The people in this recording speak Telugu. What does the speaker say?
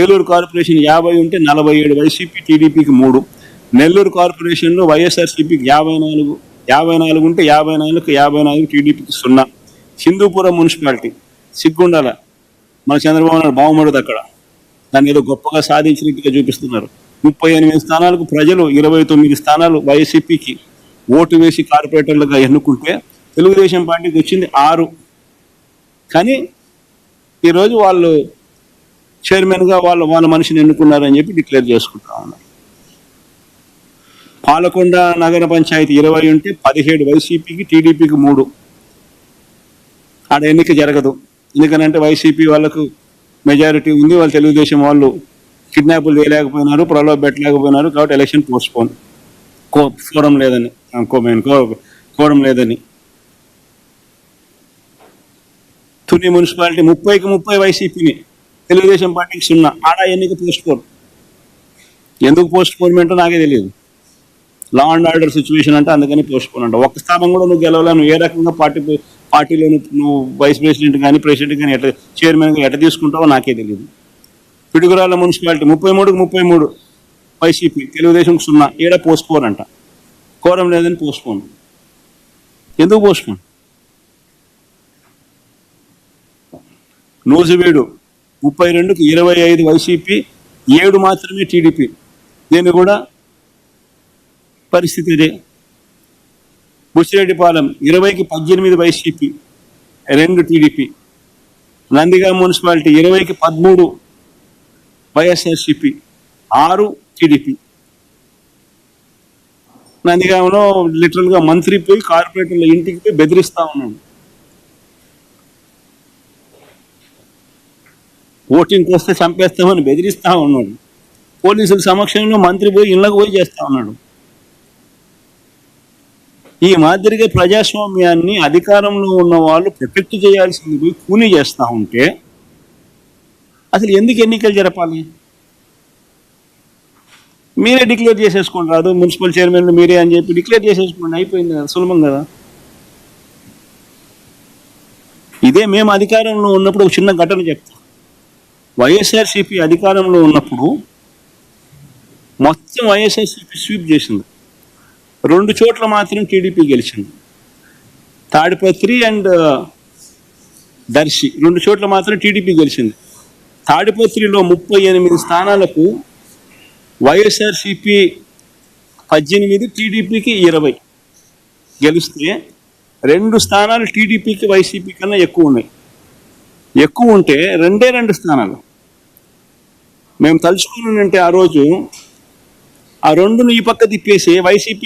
ఏలూరు కార్పొరేషన్ 50 ఉంటే 47 వైసీపీ, టీడీపీకి 3. నెల్లూరు కార్పొరేషన్లో వైఎస్ఆర్సీపీకి 54 ఉంటే 54కి 54, టీడీపీకి 0. హిందూపురం మున్సిపాలిటీ సిగ్గుండాల, మన చంద్రబాబు నాయుడు బాగుమడదు అక్కడ, దాన్ని ఏదో గొప్పగా సాధించినట్టుగా చూపిస్తున్నారు. 38 స్థానాలకు ప్రజలు 29 స్థానాలు వైసీపీకి ఓటు వేసి కార్పొరేటర్లుగా ఎన్నుకుంటే తెలుగుదేశం పార్టీకి వచ్చింది 6. కానీ ఈరోజు వాళ్ళు చైర్మన్గా వాళ్ళ మనిషిని ఎన్నుకున్నారని చెప్పి డిక్లేర్ చేసుకుంటా ఉన్నారు. పాలకొండ నగర పంచాయతీ 20 ఉంటే 17 వైసీపీకి, టీడీపీకి 3. ఆడ ఎన్నిక జరగదు, ఎందుకనంటే వైసీపీ వాళ్ళకు మెజారిటీ ఉంది, వాళ్ళు తెలుగుదేశం వాళ్ళు కిడ్నాపులు చేయలేకపోయినారు, ప్రలోభ పెట్టలేకపోయినారు, కాబట్టి ఎలక్షన్ పోస్ట్పోన్, కోరం లేదని. తుని మున్సిపాలిటీ 30కి 30 వైసీపీని, తెలుగుదేశం పార్టీకి 0. ఆడ ఎన్నిక పోస్ట్పోన్. ఎందుకు పోస్ట్పోన్మెంటో నాకే తెలియదు. లా అండ్ ఆర్డర్ సిచ్యువేషన్ అంటే అందుకని పోస్ట్పోన్ అంట. ఒక్క స్థానం కూడా నువ్వు గెలవలే, నువ్వు ఏ రకంగా పార్టీలో నువ్వు వైస్ ప్రెసిడెంట్ కానీ ప్రెసిడెంట్ కానీ ఎట్లా చైర్మన్గా ఎట్లా తీసుకుంటావో నాకే తెలియదు. పిడుగురాళ్ళ మున్సిపాలిటీ 33కి 33 వైసీపీ, తెలుగుదేశం 0. ఏడ పోస్ట్పోన్ అంట, కోరం లేదని పోస్ట్పోన్. ఎందుకు పోస్ట్పోన్? నూజివీడు 32కి 25 వైసీపీ, 7 మాత్రమే టీడీపీ. దీన్ని కూడా పరిస్థితి ఇదే. బుచ్చిరెడ్డిపాలెం 20కి 18 వైసీపీ, 2 టీడీపీ. నందిగామ మున్సిపాలిటీ 20కి 13 వైఎస్ఆర్సీపీ, 6 టీడీపీ. నందిగామలో లిటరల్గా మంత్రి పోయి కార్పొరేటర్ల ఇంటికి పోయి బెదిరిస్తా ఉన్నాడు. ఓటింగ్కి వస్తే చంపేస్తామని బెదిరిస్తా ఉన్నాడు. పోలీసుల సమక్షంలో మంత్రి పోయి ఇళ్ళకు పోయి చేస్తా ఉన్నాడు. ఈ మాదిరిగా ప్రజాస్వామ్యాన్ని అధికారంలో ఉన్న వాళ్ళు ప్రొటెక్ట్ చేయాల్సింది పోయి కూనీ చేస్తూ ఉంటే అసలు ఎందుకు ఎన్నికలు జరపాలి? మీరే డిక్లేర్ చేసేసుకోండి, రాదు మున్సిపల్ చైర్మన్లు మీరే అని చెప్పి డిక్లేర్ చేసేసుకోండి, అయిపోయింది కదా, సులభం కదా. ఇదే మేము అధికారంలో ఉన్నప్పుడు ఒక చిన్న ఘటన చెప్తాం. వైఎస్ఆర్సీపీ అధికారంలో ఉన్నప్పుడు మొత్తం వైఎస్ఆర్సీపీ స్వీప్ చేసింది. 2 చోట్ల మాత్రం టీడీపీ గెలిచింది. తాడిపత్రి అండ్ దర్శి 2 చోట్ల మాత్రం టీడీపీ గెలిచింది. తాడిపత్రిలో 38 స్థానాలకు వైఎస్ఆర్సీపీ 18, టీడీపీకి 20 గెలిస్తే 2 స్థానాలు టీడీపీకి వైసీపీ కన్నా ఎక్కువ ఉన్నాయి. ఎక్కువ ఉంటే 2 స్థానాలు మేము తలుచుకుని ఉంటే ఆ రోజు ఆ 2ను ఈ పక్క తిప్పేసి వైసీపీ